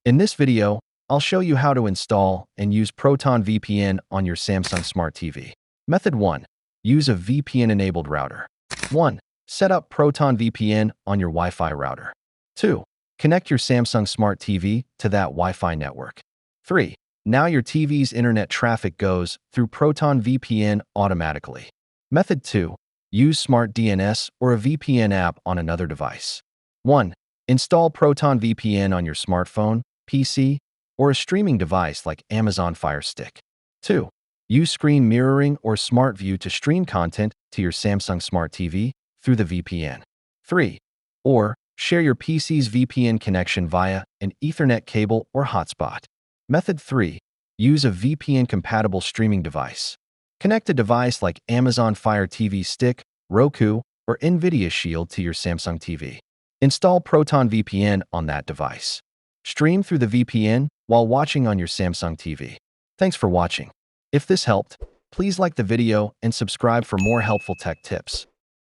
In this video, I'll show you how to install and use Proton VPN on your Samsung Smart TV. Method 1. Use a VPN-enabled router. 1. Set up Proton VPN on your Wi-Fi router. 2. Connect your Samsung Smart TV to that Wi-Fi network. 3. Now your TV's internet traffic goes through Proton VPN automatically. Method 2. Use Smart DNS or a VPN app on another device. 1. Install Proton VPN on your smartphone, PC, or a streaming device like Amazon Fire Stick. 2. Use screen mirroring or Smart View to stream content to your Samsung Smart TV through the VPN. 3. Or share your PC's VPN connection via an Ethernet cable or hotspot. Method 3. Use a VPN-compatible streaming device. Connect a device like Amazon Fire TV Stick, Roku, or NVIDIA Shield to your Samsung TV. Install Proton VPN on that device. Stream through the VPN while watching on your Samsung TV. Thanks for watching. If this helped, please like the video and subscribe for more helpful tech tips.